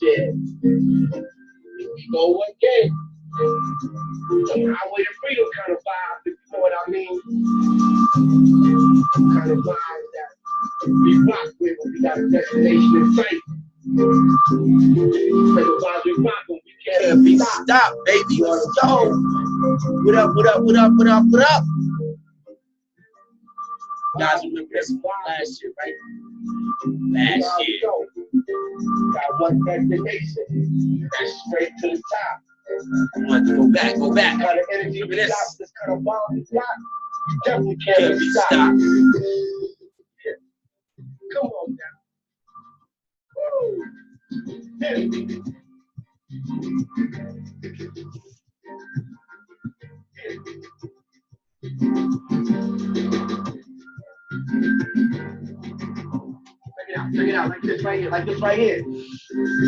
Shit. Here we go again. Some highway to freedom kind of vibe, if you know what I mean. Kind of vibe that we rock with when we got a destination in sight. Kind of vibe we rock when we can't be stopped, baby. Let's go. What up, what up, what up, what up, what up? Guys, we remember this last year, right? Last year. Got one destination. That's straight to the top. I want to go back, go back. Kind of energy we got, this kind of bomb we got, you definitely can't be stopped. Yeah. Come on now. Yeah. Check it out, like this right here, like this right here.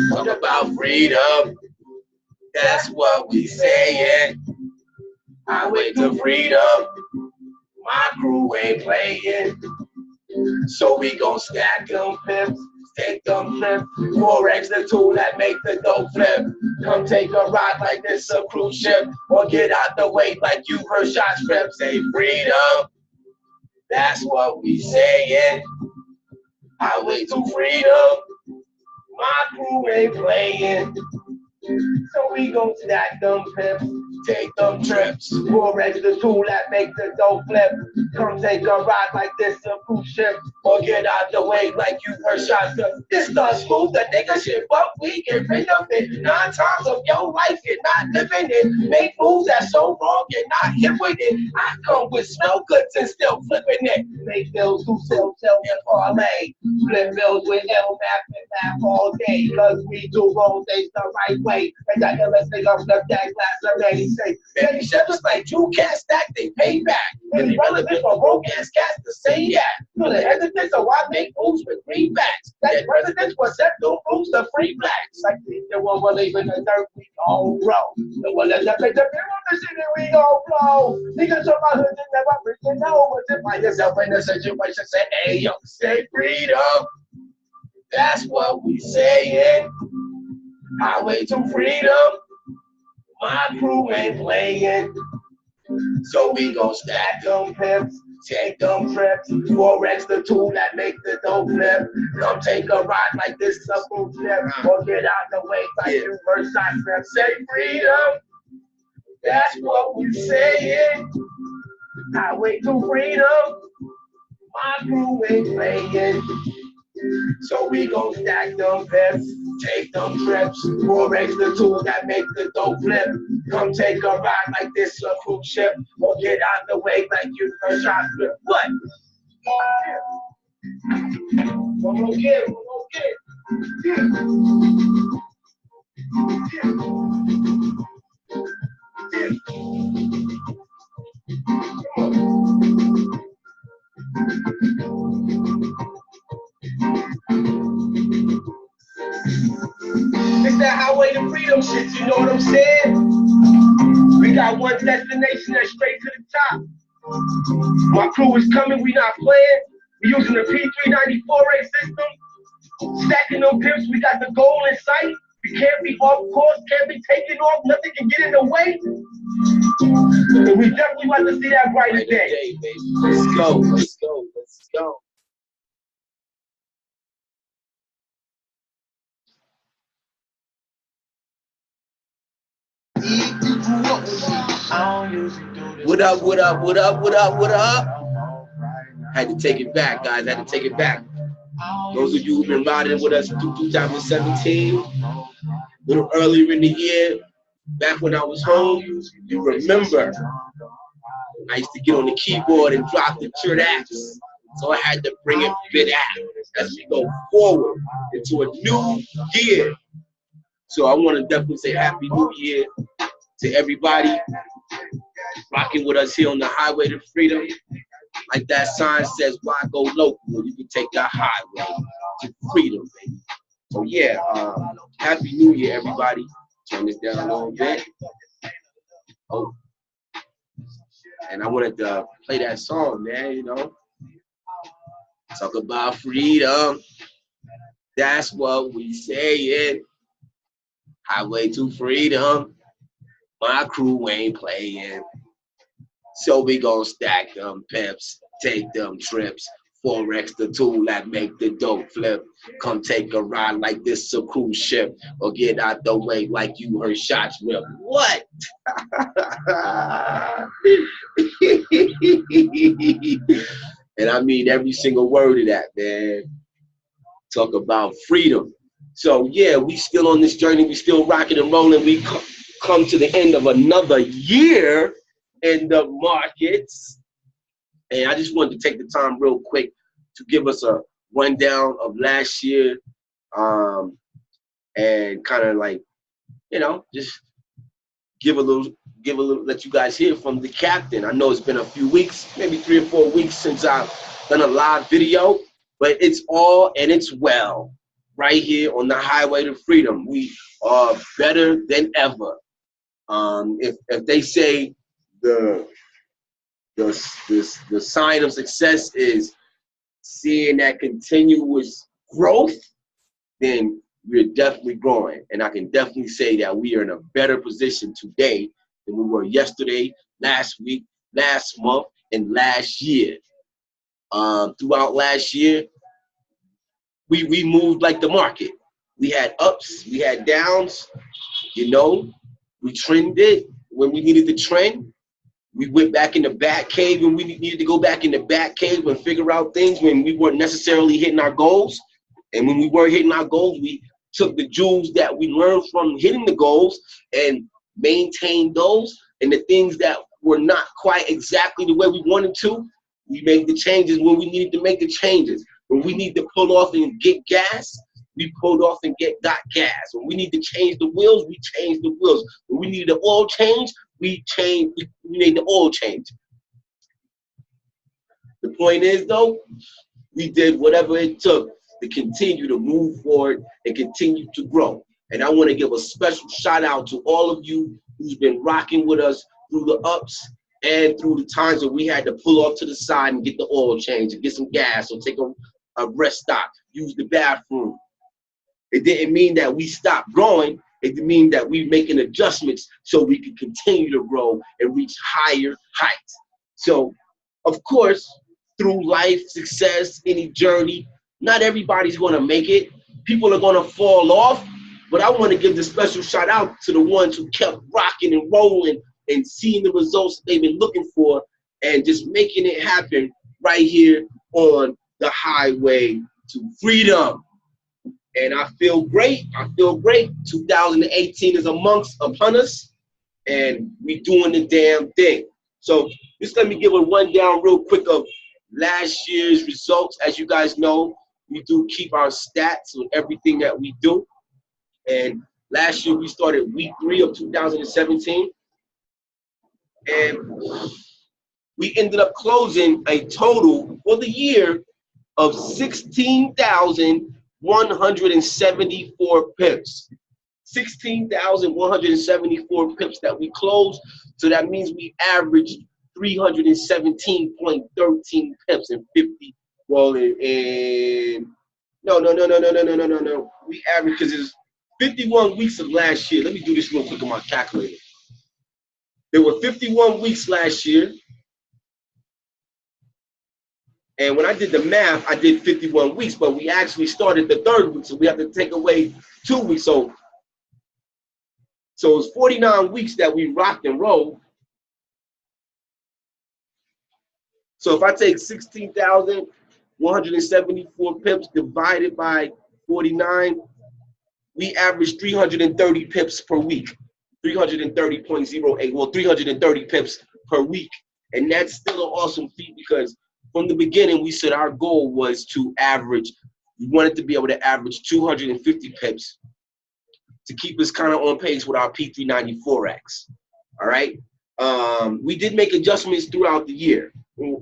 Talk about freedom. That's what we saying. Highway to freedom. My crew ain't playing. So we gon' stack them pimps, take them trips. 4X the tool that make the dough flip. Come take a ride like this a cruise ship. Or get out the way like you heard shots rip. Say freedom. That's what we saying. Highway to freedom. My crew ain't playing. So we gon' stack them pimps, take them trips. 4X the tool that make the dough flip. Come take a ride like this a cruise ship. Or get out the way like you heard shots flip. This the smooth the nigga shit, but we get rid of it. 9 times of your life you're not living it. Make moves that's so wrong you're not hit with it. I come with smell goods and still flipping it. Make bills who sell and parlay. Flip bills with L map and map all day. Cause we do roll things the right way. And that let's take off the that glass already say. Baby shepherds like you can't stack, they pay back. Really relevant for broke ass cats to say that. No, the hesitance so I make moves with greenbacks. That presidents will set new rules to free blacks. Like the one we're leaving the dirt, we all grow. The one that make the people the shit and we all blow. Niggas on my hood and never freaking know what to find yourself in a situation. Say, hey yo, say freedom. That's what we saying. Highway to freedom. My crew ain't playing. So we gon' stack them pimps, take them trips. 4X the tool that make the dough flip. Come take a ride like this a food flip. Or get out the way like you first shot flip. Say freedom. That's what we saying. Highway to freedom. My crew ain't playing. So we gon' stack them pimps, take them trips. 4X the tool that make the dough flip. Come take a ride like this a cruise ship. Or get out the way like you first shot flip. What? One more kid, one more kid. It's that highway to freedom shit, you know what I'm saying? We got one destination that's straight to the top. My crew is coming, we not playing. We using the P394A system. Stacking them pimps, we got the goal in sight. We can't be off course, can't be taken off, nothing can get in the way. And we definitely want to see that brighter day. Let's go, let's go, let's go. What up, what up, what up, what up, what up? Had to take it back, guys, had to take it back. Those of you who've been riding with us through 2017, a little earlier in the year, back when I was home, you remember, I used to get on the keyboard and drop the tracks. So I had to bring it back as we go forward into a new year. So I want to definitely say Happy New Year to everybody. rocking with us here on the highway to freedom. Like that sign says, why go local? You can take that highway to freedom, baby. So yeah, Happy New Year, everybody. Turn this down a little bit. Oh, and I wanted to play that song, man, you know. Talk about freedom. That's what we saying. Highway to freedom. My crew ain't playing. So we gon' stack them pimps, take them trips. Forex the tool that make the dope flip. Come take a ride like this a cruise ship, or get out the way like you heard shots rip. What? And I mean every single word of that, man. Talk about freedom. So yeah, we still on this journey. We still rocking and rolling. We come to the end of another year in the markets. And I just wanted to take the time real quick to give us a rundown of last year, and kind of like, you know, just give a little, let you guys hear from the captain. I know it's been a few weeks, maybe 3 or 4 weeks since I've done a live video, but it's all and it's well right here on the highway to freedom. We are better than ever. If they say the sign of success is seeing that continuous growth, then we're definitely growing. And I can definitely say that we are in a better position today than we were yesterday, last week, last month, and last year. Throughout last year, we moved like the market. We had ups, we had downs, you know, we trended when we needed to trend. We went back in the back cave when we needed to go back in the back cave and figure out things when we weren't necessarily hitting our goals. And when we weren't hitting our goals, we took the jewels that we learned from hitting the goals and maintained those. And the things that were not quite exactly the way we wanted to, we made the changes when we needed to make the changes. When we need to pull off and get gas, we pulled off and got gas. When we need to change the wheels, we changed the wheels. When we needed the oil change, we made the oil change. The point is, though, we did whatever it took to continue to move forward and continue to grow. And I want to give a special shout out to all of you who's been rocking with us through the ups and through the times that we had to pull off to the side and get the oil change and get some gas or take a rest stop, use the bathroom. It didn't mean that we stopped growing. It didn't mean that we making adjustments so we could continue to grow and reach higher heights. So, of course, through life, success, any journey, not everybody's going to make it. People are going to fall off. But I want to give the special shout out to the ones who kept rocking and rolling and seeing the results they've been looking for and just making it happen right here on the highway to freedom. And I feel great. I feel great. 2018 is upon us, and we doing the damn thing. So just let me give a rundown real quick of last year's results. As you guys know, we do keep our stats on everything that we do. And last year we started week 3 of 2017. And we ended up closing a total for the year of 16,174 pips. 16,174 pips that we closed. So that means we averaged 317.13 pips in 50. Well, no. We averaged, because it's 51 weeks of last year. Let me do this real quick on my calculator. There were 51 weeks last year. And when I did the math, I did 51 weeks, but we actually started the 3rd week, so we have to take away 2 weeks. So it's 49 weeks that we rocked and rolled. So if I take 16,174 pips divided by 49, we average 330 pips per week. 330.08, well, 330 pips per week. And that's still an awesome feat, because from the beginning, we said our goal was to average, we wanted to be able to average 250 pips to keep us kind of on pace with our P394X, all right? We did make adjustments throughout the year,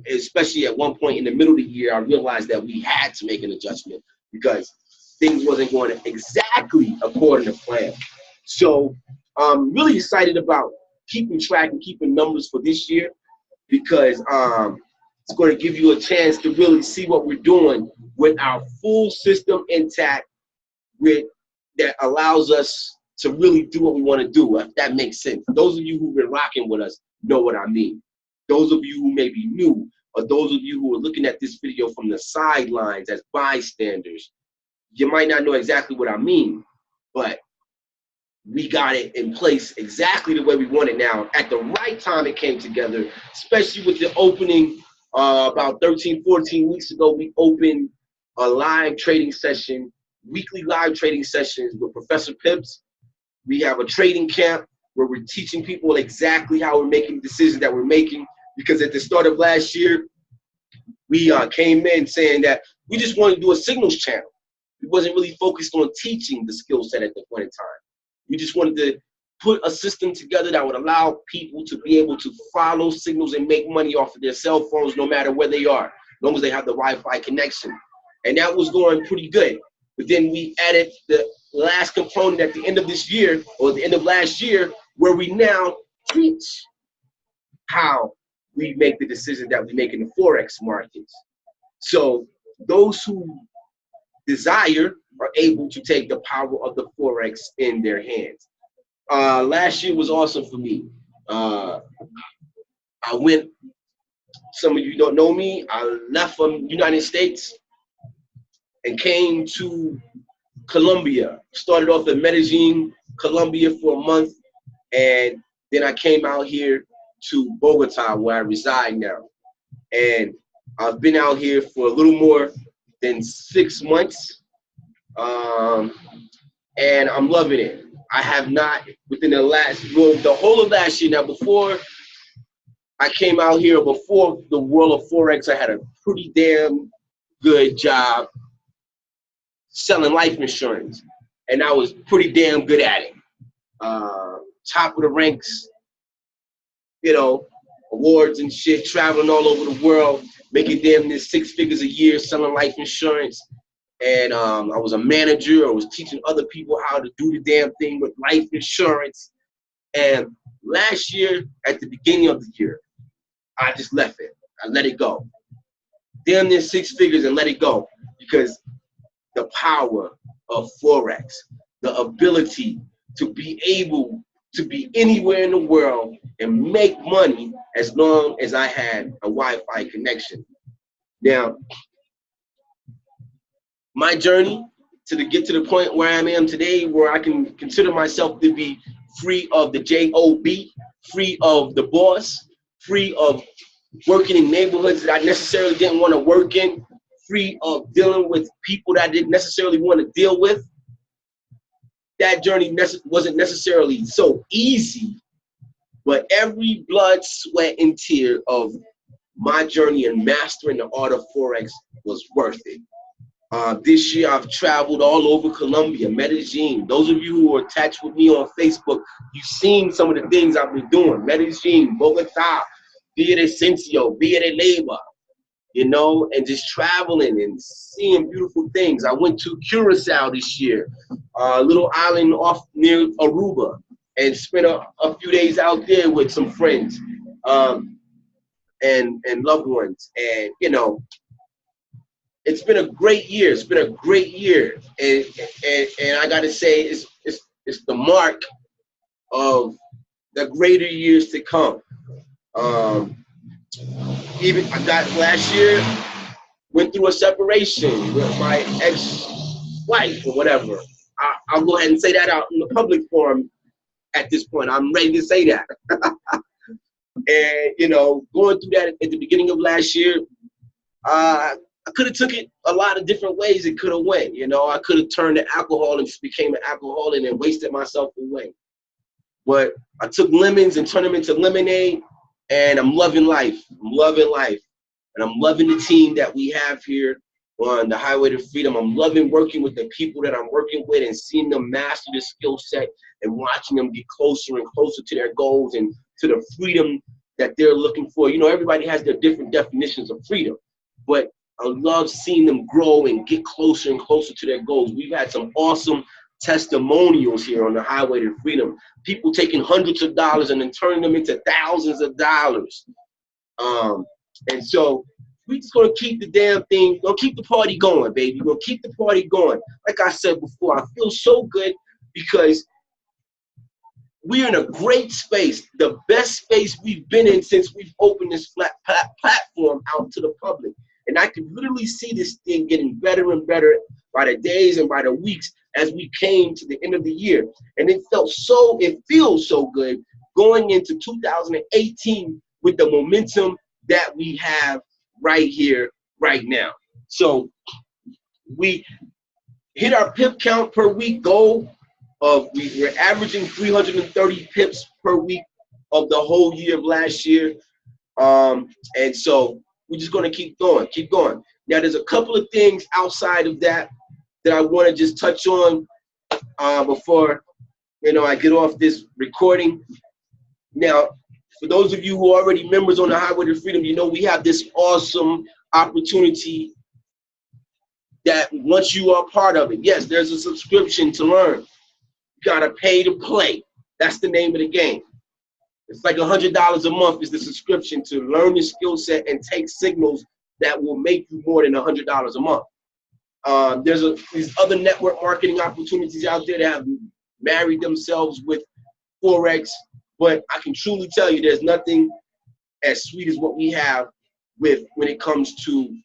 especially at one point in the middle of the year. I realized that we had to make an adjustment because things wasn't going exactly according to plan. So I'm really excited about keeping track and keeping numbers for this year because it's going to give you a chance to really see what we're doing with our full system intact, with that allows us to really do what we want to do, if that makes sense. Those of you who've been rocking with us know what I mean. Those of you who may be new, or those of you who are looking at this video from the sidelines as bystanders, you might not know exactly what I mean, but we got it in place exactly the way we want it now. At the right time it came together, especially with the opening about 13, 14 weeks ago. We opened a live trading session, weekly live trading sessions with Professor Pips. We have a trading camp where we're teaching people exactly how we're making decisions that we're making, because at the start of last year, we came in saying that we just wanted to do a signals channel. We wasn't really focused on teaching the skill set at the point in time. We just wanted to put a system together that would allow people to be able to follow signals and make money off of their cell phones no matter where they are, as long as they have the Wi-Fi connection. And that was going pretty good. But then we added the last component at the end of this year, or the end of last year, where we now teach how we make the decisions that we make in the Forex markets. So those who desire are able to take the power of the Forex in their hands. Last year was awesome for me. I went, some of you don't know me, I left from the United States and came to Colombia. Started off in Medellin, Colombia for a month, and then I came out here to Bogota, where I reside now. And I've been out here for a little more than 6 months, and I'm loving it. I have not, within the whole of last year, now before I came out here, before the world of Forex, I had a pretty damn good job selling life insurance, and I was pretty damn good at it. Top of the ranks, you know, awards and shit, traveling all over the world, making damn near 6 figures a year selling life insurance. And I was a manager. I was teaching other people how to do the damn thing with life insurance. And last year, at the beginning of the year, I just left it. I let it go. Damn near 6 figures and let it go, because the power of Forex, the ability to be able to be anywhere in the world and make money as long as I had a Wi-Fi connection. Now, my journey to get to the point where I am today, where I can consider myself to be free of the job, free of the boss, free of working in neighborhoods that I necessarily didn't want to work in, free of dealing with people that I didn't necessarily want to deal with. That journey wasn't necessarily so easy, but every blood, sweat, and tear of my journey in mastering the art of Forex was worth it. This year, I've traveled all over Colombia, Medellin. Those of you who are attached with me on Facebook, you've seen some of the things I've been doing. Medellin, Bogota, Villavicencio, Villa de Leyva, you know, and just traveling and seeing beautiful things. I went to Curacao this year, a little island off near Aruba, and spent a few days out there with some friends and loved ones. And, you know, it's been a great year. It's been a great year. And I got to say, it's the mark of the greater years to come. Even I got last year, went through a separation with my ex-wife or whatever. I'll go ahead and say that out in the public forum at this point. I'm ready to say that. And, you know, going through that at the beginning of last year, I could have took it a lot of different ways. It could have went, you know. I could have turned to alcohol and just became an alcoholic and wasted myself away. But I took lemons and turned them into lemonade, and I'm loving life. I'm loving life. And I'm loving the team that we have here. on the highway to freedom. I'm loving working with the people that I'm working with and seeing them master the skill set and watching them get closer and closer to their goals and to the freedom that they're looking for. You know, everybody has their different definitions of freedom, but I love seeing them grow and get closer and closer to their goals. We've had some awesome testimonials here on the highway to freedom. People taking hundreds of dollars and then turning them into thousands of dollars. And so we just gonna keep the damn thing, gonna keep the party going, baby. We're gonna keep the party going. Like I said before, I feel so good because we're in a great space, the best space we've been in since we've opened this platform out to the public. And I can literally see this thing getting better and better by the days and by the weeks as we came to the end of the year. And it feels so good going into 2018 with the momentum that we have right here, right now. So we hit our pip count per week goal of we're averaging 330 pips per week of the whole year of last year. And so we're just gonna keep going. Now there's a couple of things outside of that I want to just touch on before I get off this recording. Now, for those of you who are already members on the Highway to Freedom, we have this awesome opportunity that once you are part of it, yes, there's a subscription to learn. You gotta pay to play. That's the name of the game. It's like $100 a month is the subscription to learn the skill set and take signals that will make you more than $100 a month. There's these other network marketing opportunities out there that have married themselves with Forex, but I can truly tell you there's nothing as sweet as what we have when it comes to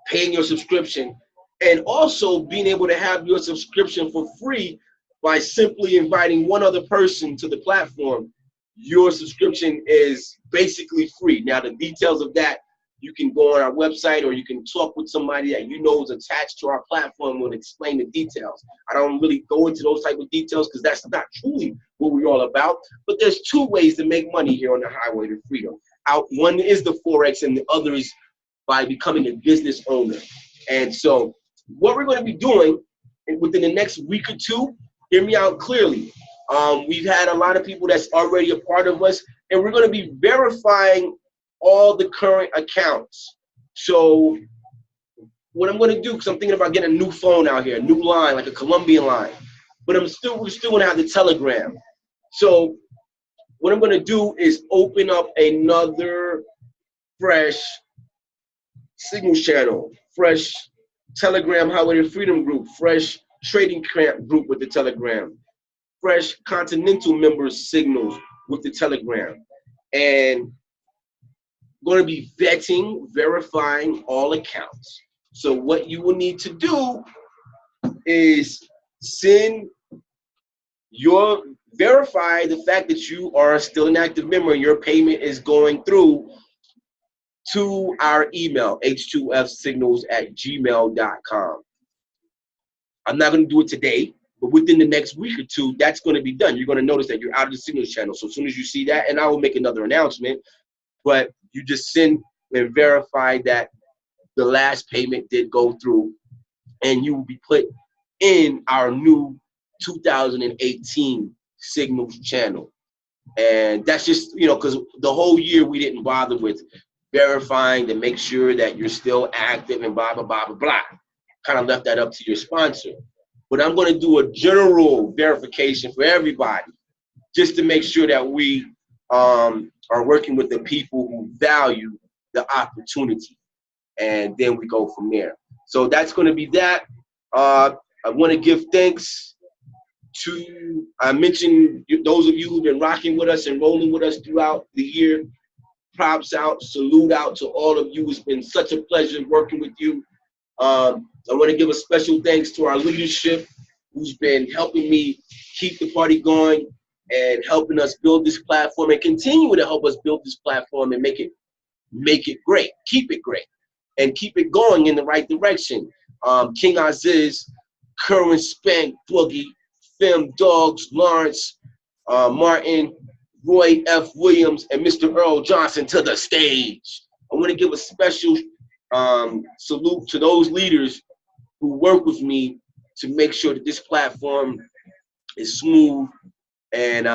paying your subscription and also being able to have your subscription for free by simply inviting one other person to the platform. Your subscription is basically free. Now, the details of that, you can go on our website or you can talk with somebody that is attached to our platform and will explain the details. I don't really go into those type of details because that's not truly what we're all about. But there's two ways to make money here on the Highway to Freedom. One is the Forex and the other is by becoming a business owner. And so what we're going to be doing within the next week or two, hear me out clearly. We've had a lot of people that's already a part of us, and we're going to be verifying all the current accounts. So what I'm going to do, because I'm thinking about getting a new phone out here, a new line, like a Colombian line, but we're still going to have the Telegram. So what I'm going to do is open up another fresh Signals channel, fresh Telegram Highway to Freedom group, fresh Trading Camp group with the Telegram, fresh Continental members Signals with the Telegram, and going to be verifying all accounts. So what you will need to do is verify the fact that you are still an active member and your payment is going through to our email, h2fsignals@gmail.com. I'm not going to do it today, but within the next week or two, that's going to be done. You're going to notice that you're out of the Signals channel. So as soon as you see that, and I will make another announcement, but you just send and verify that the last payment did go through, and you will be put in our new 2018 Signals channel. And that's just, because the whole year we didn't bother with verifying to make sure that you're still active and blah, blah, blah, blah, blah. Kind of left that up to your sponsor. But I'm going to do a general verification for everybody just to make sure that we are working with the people who value the opportunity. And then we go from there. So that's going to be that. I want to give thanks to, I mentioned those of you who've been rocking with us and rolling with us throughout the year. Props out, salute out to all of you. It's been such a pleasure working with you. I want to give a special thanks to our leadership who's been helping me keep the party going and helping us build this platform and continue to help us build this platform and make it great, keep it great, and keep it going in the right direction. King Aziz, Curran Spank, Boogie, Fem Dogs, Lawrence, Martin, Roy F. Williams, and Mr. Earl Johnson to the stage. I want to give a special salute to those leaders who work with me to make sure that this platform is smooth and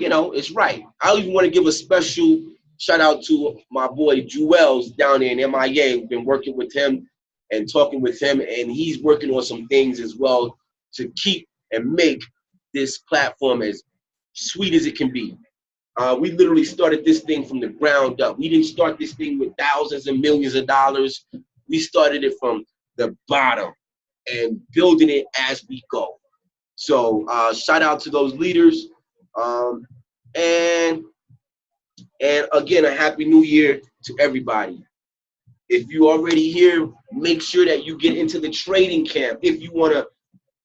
you know, it's right. I even want to give a special shout out to my boy Jewels down there in MIA. We've been working with him and talking with him, and he's working on some things as well to keep and make this platform as sweet as it can be. We literally started this thing from the ground up. We didn't start this thing with thousands and millions of dollars. We started it from the bottom and building it as we go. So shout out to those leaders. And again, a happy new year to everybody. If you already here, make sure that you get into the trading camp if you want to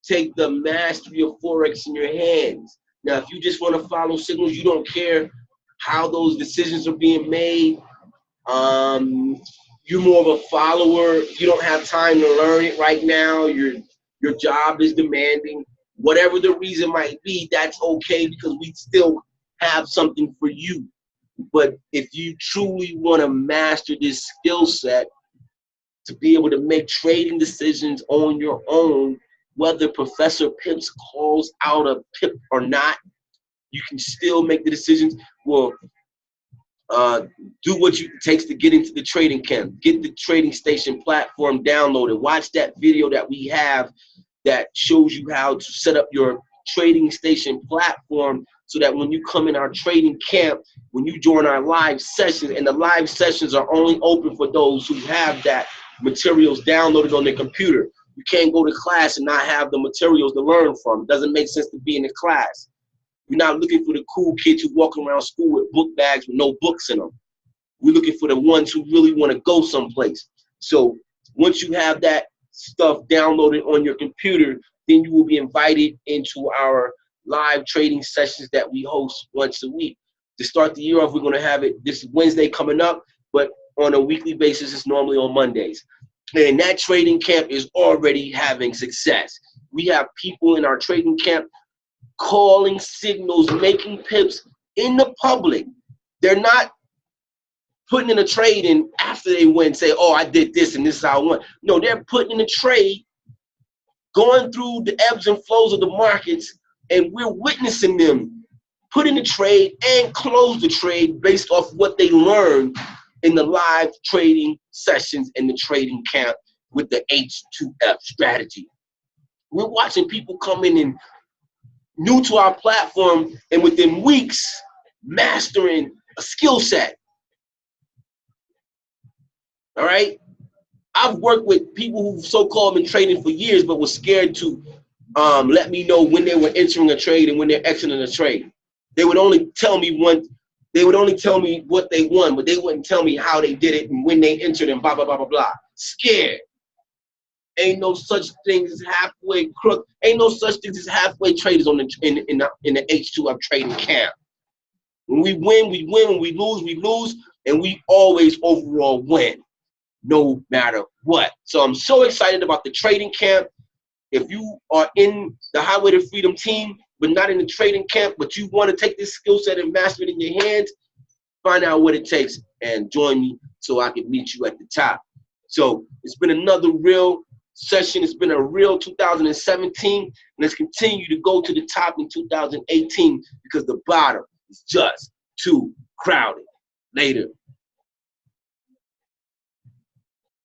take the mastery of Forex in your hands. Now, if you just want to follow signals, you don't care how those decisions are being made, you're more of a follower, you don't have time to learn it right now, your job is demanding, whatever the reason might be, that's okay because we still have something for you. But if you truly want to master this skill set to be able to make trading decisions on your own, whether Professor Pips calls out a pip or not, you can still make the decisions. Well, do what it takes to get into the trading camp. Get the Trading Station platform downloaded. Watch that video that we have that shows you how to set up your Trading Station platform so that when you come in our trading camp, when you join our live sessions, and the live sessions are only open for those who have that materials downloaded on their computer. You can't go to class and not have the materials to learn from. It doesn't make sense to be in the class. We're not looking for the cool kids who walk around school with book bags with no books in them. We're looking for the ones who really want to go someplace. So once you have that stuff downloaded on your computer, then you will be invited into our live trading sessions that we host once a week. To start the year off, we're going to have it this Wednesday coming up, but on a weekly basis, it's normally on Mondays. And that trading camp is already having success. We have people in our trading camp calling signals, making pips in the public. They're not putting in a trade and after they win say, oh, I did this and this is how I won. No, they're putting in a trade, going through the ebbs and flows of the markets, and we're witnessing them put in the trade and close the trade based off what they learned in the live trading sessions in the trading camp with the H2F strategy. We're watching people come in and new to our platform and within weeks mastering a skill set. All right? I've worked with people who so-called been trading for years but were scared to let me know when they were entering a trade and when they're exiting a trade. They would only tell me what they won, but they wouldn't tell me how they did it and when they entered and blah, blah, blah, blah, blah. Scared. Ain't no such thing as halfway crook. Ain't no such thing as halfway traders in the H2F trading camp. When we win, we win. When we lose, and we always overall win, no matter what. So I'm so excited about the trading camp. If you are in the Highway to Freedom team, but not in the trading camp, but you want to take this skill set and master it in your hands, find out what it takes and join me so I can meet you at the top. So it's been another real session. It's been a real 2017. And let's continue to go to the top in 2018 because the bottom is just too crowded. Later.